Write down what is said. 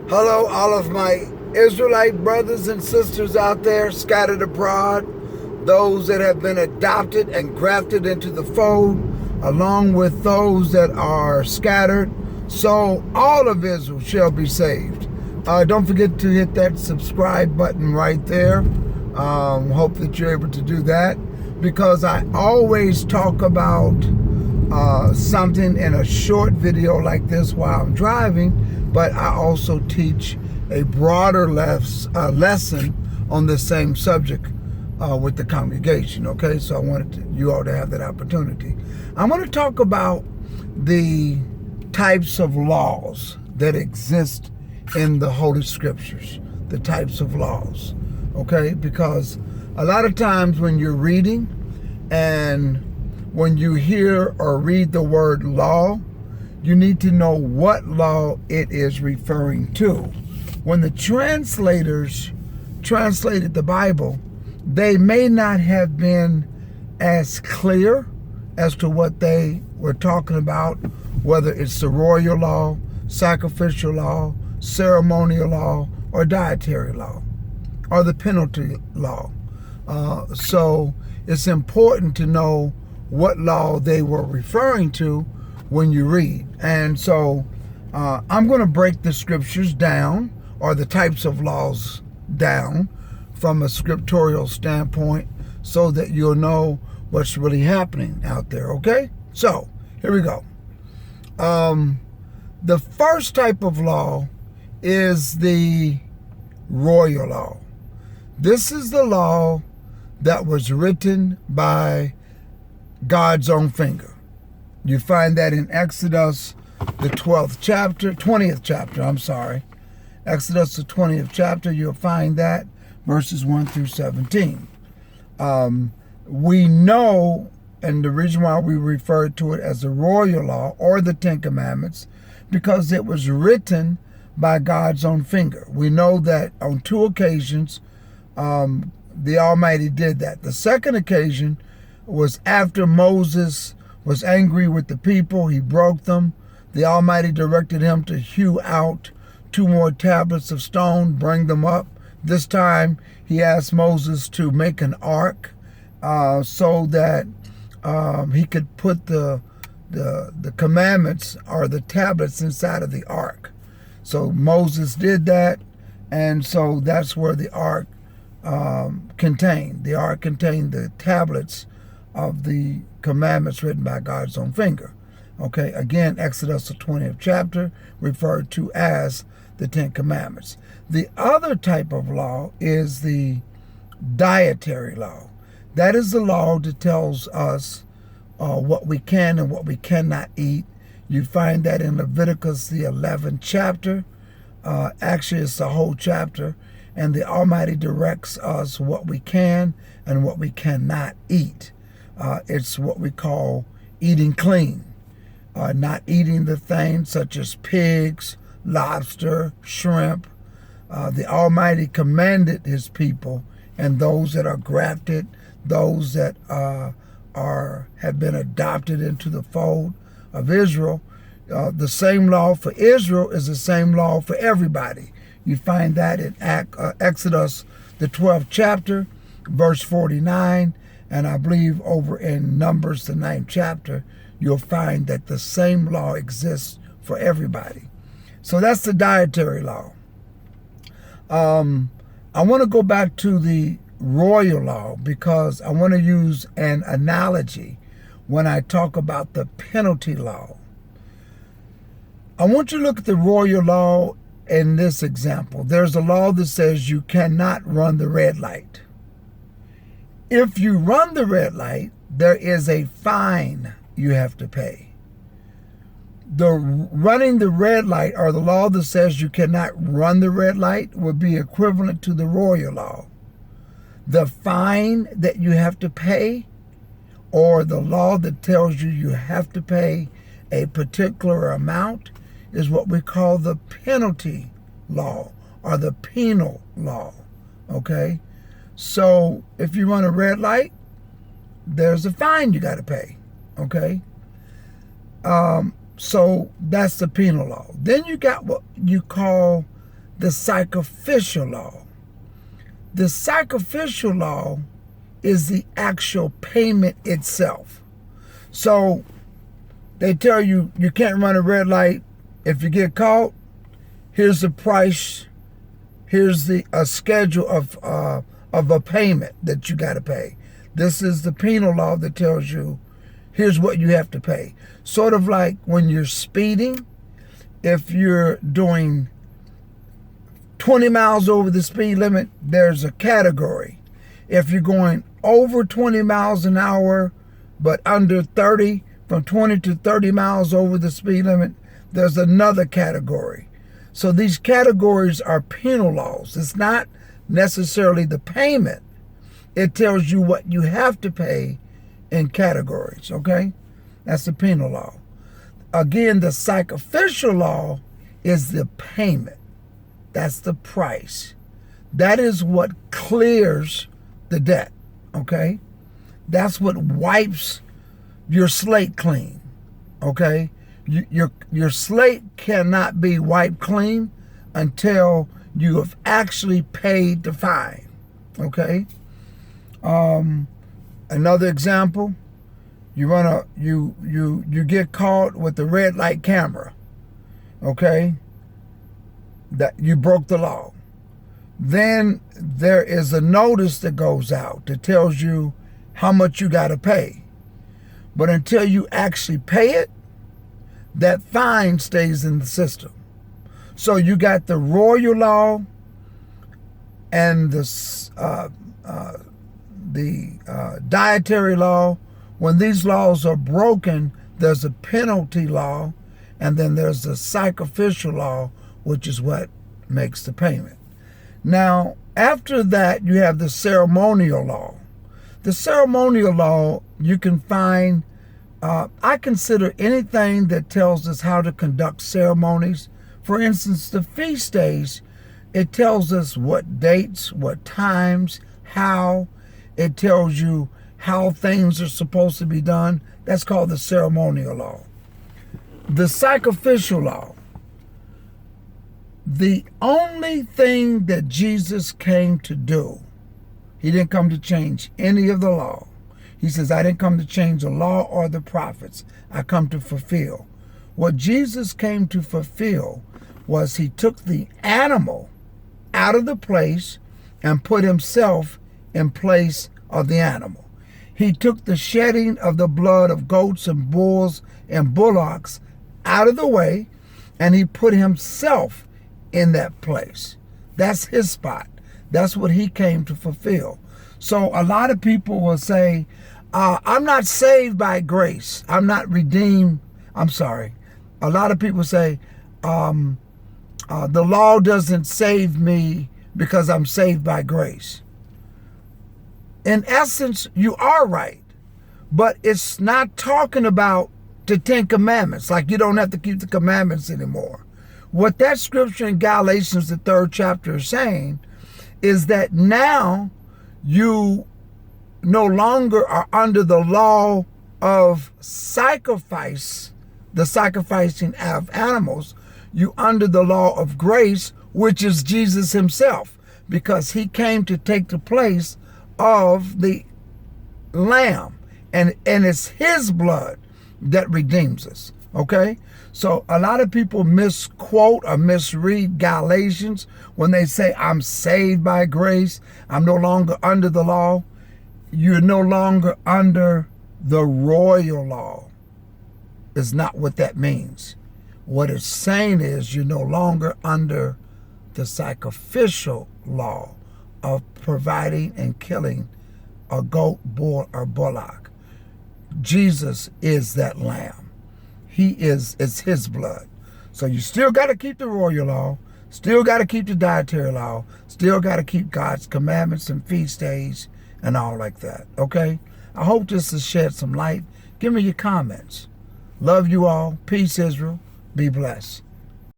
Hello, all of my Israelite brothers and sisters out there scattered abroad, those that have been adopted and grafted into the fold, along with those that are scattered. So all of Israel shall be saved. Don't forget to hit that subscribe button right there. Hope that you're able to do that, because I always talk about something in a short video like this while I'm driving, but I also teach a broader lesson on the same subject with the congregation, okay? So I wanted you all to have that opportunity. I'm going to talk about the types of laws that exist in the Holy Scriptures, the types of laws, okay? Because a lot of times when you're reading and when you hear or read the word law, you need to know what law it is referring to. When the translators translated the Bible, they may not have been as clear as to what they were talking about, whether it's the royal law, sacrificial law, ceremonial law, or dietary law, or the penalty law. So it's important to know what law they were referring to when you read. And so I'm going to break the scriptures down, or the types of laws down, from a scriptural standpoint, so that you'll know what's really happening out there, okay? So here we go. The first type of law is the royal law. This is the law that was written by God's own finger. You find that in Exodus, the 20th chapter, Exodus, the 20th chapter, you'll find that, verses 1 through 17. We know, and the reason why we refer to it as the royal law or the Ten Commandments, because it was written by God's own finger. We know that on two occasions, the Almighty did that. The second occasion was after Moses was angry with the people. He broke them. The Almighty directed him to hew out 2 more tablets of stone, bring them up. This time he asked Moses to make an ark so that he could put the commandments or the tablets inside of the ark. So Moses did that, and so that's where the ark contained. The ark contained the tablets of the commandments written by God's own finger. Okay, again, Exodus, the 20th chapter, referred to as the Ten Commandments. The other type of law is the dietary law. That is the law that tells us what we can and what we cannot eat. You find that in Leviticus, the 11th chapter. Actually, it's the whole chapter. And the Almighty directs us what we can and what we cannot eat. It's what we call eating clean. Not eating the things such as pigs, lobster, shrimp. The Almighty commanded his people and those that are grafted, those that have been adopted into the fold of Israel. The same law for Israel is the same law for everybody. You find that in Exodus, the 12th chapter, verse 49, and I believe over in Numbers, the 9th chapter, you'll find that the same law exists for everybody. So that's the dietary law. I want to go back to the royal law because I want to use an analogy when I talk about the penalty law. I want you to look at the royal law in this example. There's a law that says you cannot run the red light. If you run the red light, there is a fine you have to pay. The running the red light, or the law that says you cannot run the red light, would be equivalent to the royal law. The fine that you have to pay, or the law that tells you you have to pay a particular amount, is what we call the penalty law or the penal law, okay? So if you run a red light, there's a fine you got to pay, okay? So that's the penal law. Then you got what you call the sacrificial law. The sacrificial law is the actual payment itself. So they tell you you can't run a red light. If you get caught, here's the price. Here's a schedule of a payment that you got to pay. This is the penal law that tells you here's what you have to pay. Sort of like when you're speeding, if you're doing 20 miles over the speed limit, there's a category. If you're going over 20 miles an hour, but under 30, from 20 to 30 miles over the speed limit, there's another category. So these categories are penal laws. It's not necessarily the payment. It tells you what you have to pay in categories, okay? That's the penal law. Again, the sacrificial law is the payment. That's the price. That is what clears the debt, okay? That's what wipes your slate clean, okay? Your slate cannot be wiped clean until you have actually paid the fine, okay? Another example, you get caught with the red light camera, okay? That you broke the law. Then there is a notice that goes out that tells you how much you got to pay. But until you actually pay it, that fine stays in the system. So you got the royal law and the dietary law. When these laws are broken, there's a penalty law, and then there's the sacrificial law, which is what makes the payment. Now, after that, you have the ceremonial law. The ceremonial law, you can find, I consider anything that tells us how to conduct ceremonies. For instance, the feast days, it tells us what dates, what times, how. It tells you how things are supposed to be done. That's called the ceremonial law. The sacrificial law. The only thing that Jesus came to do, he didn't come to change any of the law. He says, I didn't come to change the law or the prophets. I come to fulfill. What Jesus came to fulfill was he took the animal out of the place and put himself in place of the animal. He took the shedding of the blood of goats and bulls and bullocks out of the way, and he put himself in that place. That's his spot. That's what he came to fulfill. So a lot of people will say, I'm not saved by grace. I'm not redeemed. I'm sorry. A lot of people say, the law doesn't save me because I'm saved by grace. In essence, you are right. But it's not talking about the 10 Commandments. Like you don't have to keep the commandments anymore. What that scripture in Galatians, the 3rd chapter, is saying is that now you no longer are under the law of sacrifice, the sacrificing of animals. You under the law of grace, which is Jesus himself, because he came to take the place of the lamb, and it's his blood that redeems us. Okay? So a lot of people misquote or misread Galatians when they say, I'm saved by grace. I'm no longer under the law. You're no longer under the royal law. Is not what that means. What it's saying is you're no longer under the sacrificial law of providing and killing a goat, bull, or bullock. Jesus is that lamb. It's his blood. So you still got to keep the royal law, still got to keep the dietary law, still got to keep God's commandments and feast days and all like that. Okay? I hope this has shed some light. Give me your comments. Love you all. Peace, Israel. Be blessed.